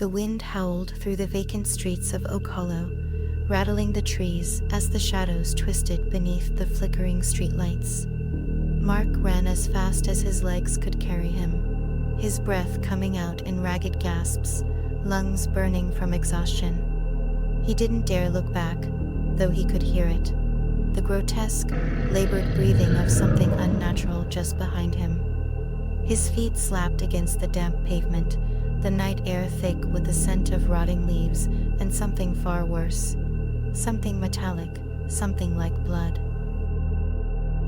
The wind howled through the vacant streets of Oak Hollow, rattling the trees as the shadows twisted beneath the flickering streetlights. Mark ran as fast as his legs could carry him, his breath coming out in ragged gasps, lungs burning from exhaustion. He didn't dare look back, though he could hear it. The grotesque, labored breathing of something unnatural just behind him. His feet slapped against the damp pavement, the night air thick with the scent of rotting leaves and something far worse. Something metallic, something like blood.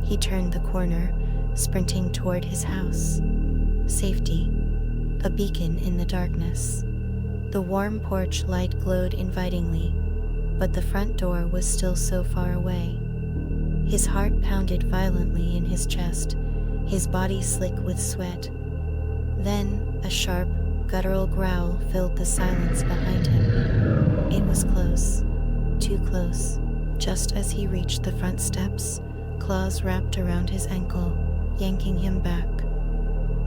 He turned the corner, sprinting toward his house. Safety, a beacon in the darkness. The warm porch light glowed invitingly, but the front door was still so far away. His heart pounded violently in his chest, his body slick with sweat. Then a sharp, guttural growl filled the silence behind him. It was close, too close. Just as he reached the front steps, claws wrapped around his ankle, yanking him back.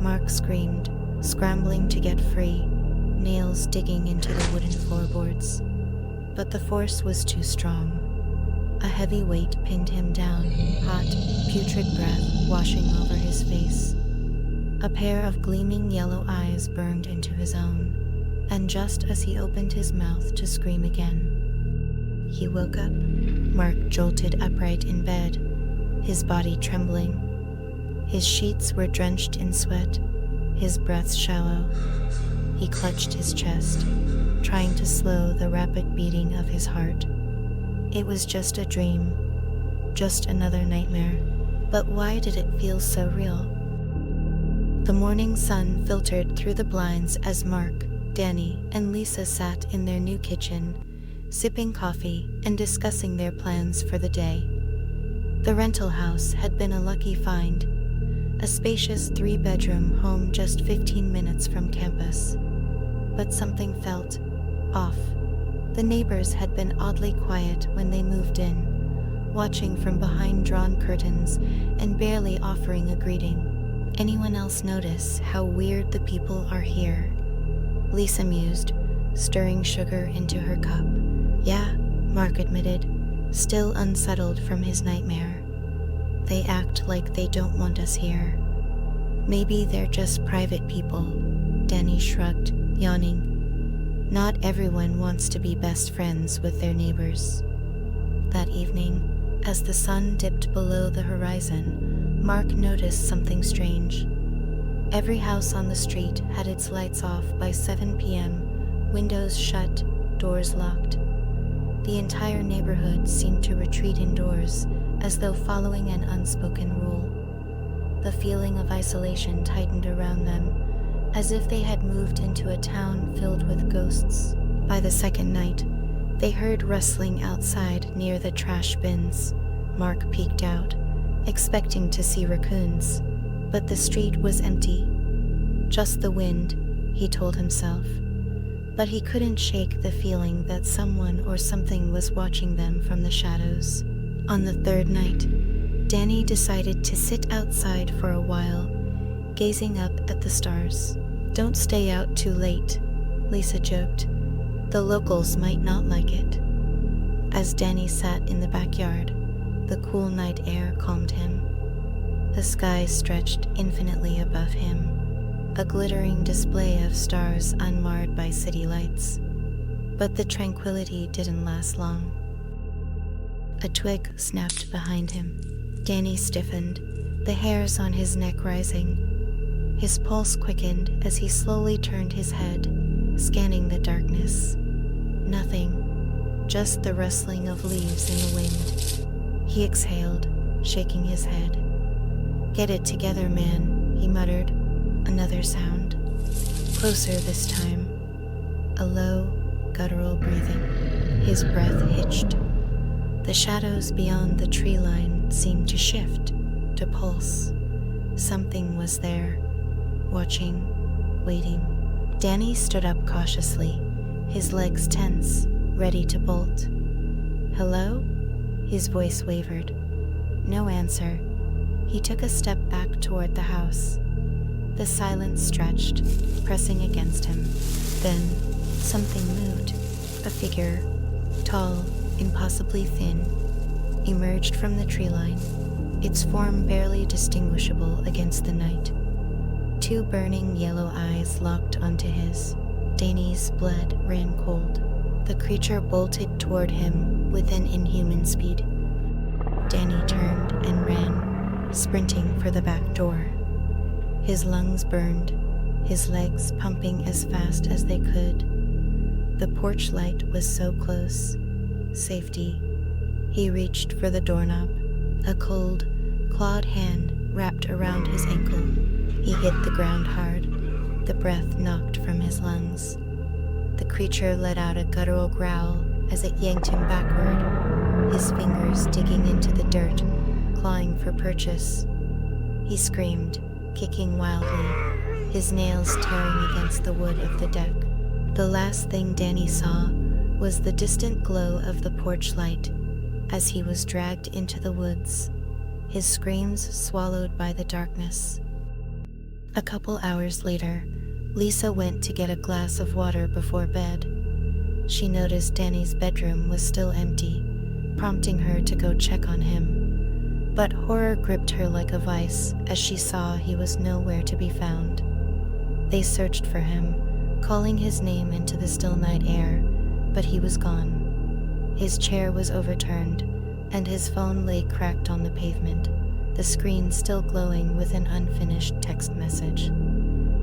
Mark screamed, scrambling to get free, nails digging into the wooden floorboards. But the force was too strong. A heavy weight pinned him down, hot, putrid breath washing over his face. A pair of gleaming yellow eyes burned into his own, and just as he opened his mouth to scream again, he woke up. Mark jolted upright in bed, his body trembling. His sheets were drenched in sweat, his breath shallow. He clutched his chest, trying to slow the rapid beating of his heart. It was just a dream, just another nightmare, but why did it feel so real? The morning sun filtered through the blinds as Mark, Danny, and Lisa sat in their new kitchen, sipping coffee and discussing their plans for the day. The rental house had been a lucky find, a spacious 3-bedroom home just 15 minutes from campus. But something felt off. The neighbors had been oddly quiet when they moved in, watching from behind drawn curtains and barely offering a greeting. Anyone else notice how weird the people are here? Lisa mused, stirring sugar into her cup. Yeah, Mark admitted, still unsettled from his nightmare. They act like they don't want us here. Maybe they're just private people, Danny shrugged, yawning. Not everyone wants to be best friends with their neighbors. That evening, as the sun dipped below the horizon, Mark noticed something strange. Every house on the street had its lights off by 7 p.m., windows shut, doors locked. The entire neighborhood seemed to retreat indoors, as though following an unspoken rule. The feeling of isolation tightened around them, as if they had moved into a town filled with ghosts. By the second night, they heard rustling outside near the trash bins. Mark peeked out, expecting to see raccoons, but the street was empty. Just the wind, he told himself. But he couldn't shake the feeling that someone or something was watching them from the shadows. On the third night, Danny decided to sit outside for a while, gazing up at the stars. Don't stay out too late, Lisa joked. The locals might not like it. As Danny sat in the backyard, the cool night air calmed him. The sky stretched infinitely above him, a glittering display of stars unmarred by city lights. But the tranquility didn't last long. A twig snapped behind him. Danny stiffened, the hairs on his neck rising. His pulse quickened as he slowly turned his head, scanning the darkness. Nothing, just the rustling of leaves in the wind. He exhaled, shaking his head. Get it together, man, he muttered. Another sound. Closer this time. A low, guttural breathing. His breath hitched. The shadows beyond the tree line seemed to shift, to pulse. Something was there, watching, waiting. Danny stood up cautiously, his legs tense, ready to bolt. Hello? His voice wavered. No answer. He took a step back toward the house. The silence stretched, pressing against him. Then, Something moved. A figure, tall, impossibly thin, emerged from the tree line, its form barely distinguishable against the night. Two burning yellow eyes locked onto his. Danny's blood ran cold. The creature bolted toward him with an inhuman speed. Danny turned and ran, sprinting for the back door. His lungs burned, his legs pumping as fast as they could. The porch light was so close. Safety. He reached for the doorknob. A cold, clawed hand wrapped around his ankle. He hit the ground hard. The breath knocked from his lungs. The creature let out a guttural growl as it yanked him backward, his fingers digging into the dirt, clawing for purchase. He screamed, kicking wildly, his nails tearing against the wood of the deck. The last thing Danny saw was the distant glow of the porch light as he was dragged into the woods, his screams swallowed by the darkness. A couple hours later, Lisa went to get a glass of water before bed. She noticed Danny's bedroom was still empty, prompting her to go check on him. But horror gripped her like a vice as she saw he was nowhere to be found. They searched for him, calling his name into the still night air, but he was gone. His chair was overturned, and his phone lay cracked on the pavement, the screen still glowing with an unfinished text message.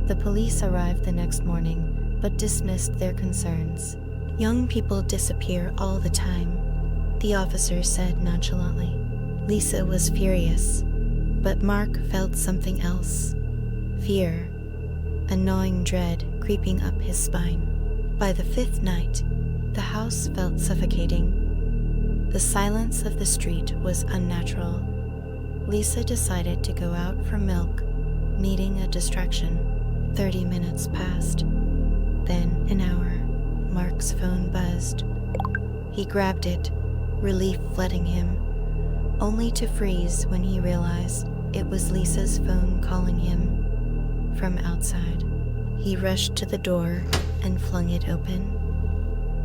The police arrived the next morning, but dismissed their concerns. "Young people disappear all the time," the officer said nonchalantly. Lisa was furious, but Mark felt something else. Fear. A gnawing dread creeping up his spine. By the fifth night, the house felt suffocating. The silence of the street was unnatural. Lisa decided to go out for milk, needing a distraction. 30 minutes passed. Then an hour. Mark's phone buzzed. He grabbed it, relief flooding him, only to freeze when he realized it was Lisa's phone calling him from outside. He rushed to the door and flung it open.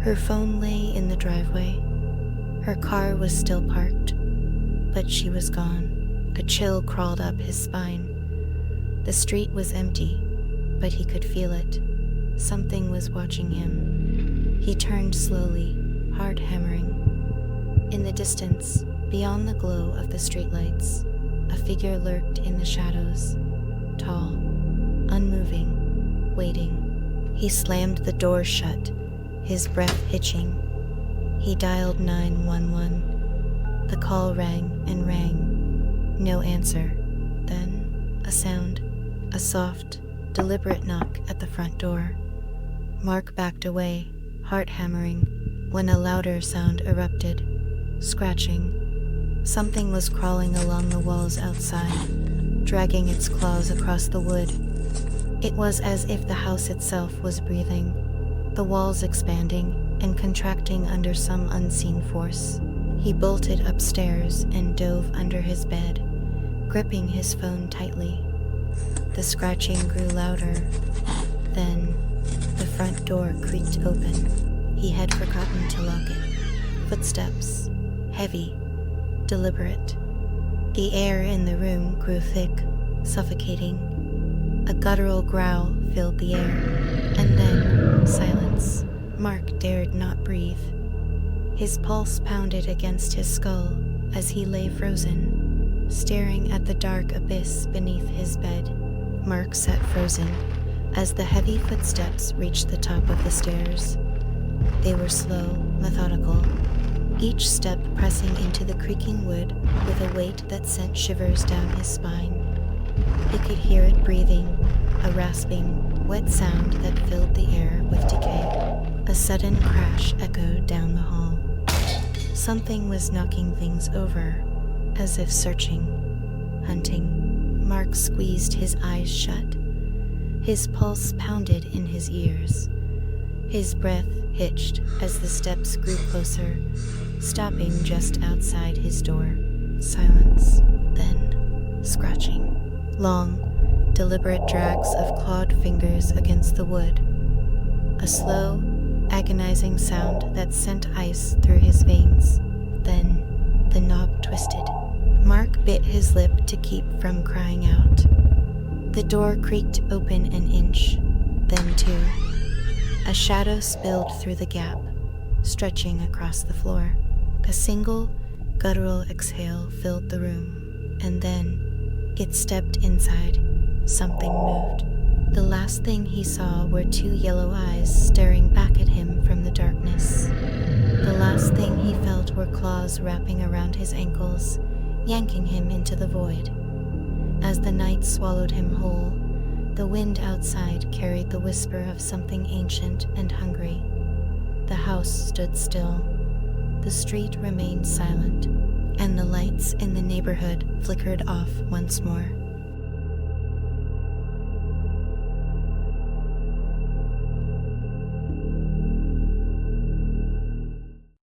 Her phone lay in the driveway. Her car was still parked, but she was gone. A chill crawled up his spine. The street was empty, but he could feel it. Something was watching him. He turned slowly, heart hammering. In the distance, beyond the glow of the streetlights, a figure lurked in the shadows, tall, unmoving, waiting. He slammed the door shut, his breath hitching. He dialed 911. The call rang and rang. No answer. Then, a sound, a soft, deliberate knock at the front door. Mark backed away, heart hammering, when a louder sound erupted. Scratching. Something was crawling along the walls outside, dragging its claws across the wood. It was as if the house itself was breathing, the walls expanding and contracting under some unseen force. He bolted upstairs and dove under his bed, gripping his phone tightly. The scratching grew louder. Then, the front door creaked open. He had forgotten to lock it. Footsteps, heavy, deliberate. The air in the room grew thick, suffocating. A guttural growl filled the air, and then silence. Mark dared not breathe. His pulse pounded against his skull as he lay frozen, staring at the dark abyss beneath his bed. Mark sat frozen as the heavy footsteps reached the top of the stairs. They were slow, methodical, each step pressing into the creaking wood with a weight that sent shivers down his spine. He could hear it breathing, a rasping, wet sound that filled the air with decay. A sudden crash echoed down the hall. Something was knocking things over, as if searching, hunting. Mark squeezed his eyes shut. His pulse pounded in his ears. His breath hitched as the steps grew closer, stopping just outside his door. Silence, then scratching. Long, deliberate drags of clawed fingers against the wood. A slow, agonizing sound that sent ice through his veins. Then, the knob twisted. Mark bit his lip to keep from crying out. The door creaked open an inch, then two. A shadow spilled through the gap, stretching across the floor. A single, guttural exhale filled the room, and then it stepped inside. Something moved. The last thing he saw were two yellow eyes staring back at him from the darkness. The last thing he felt were claws wrapping around his ankles, yanking him into the void. As the night swallowed him whole, the wind outside carried the whisper of something ancient and hungry. The house stood still. The street remained silent, and the lights in the neighborhood flickered off once more.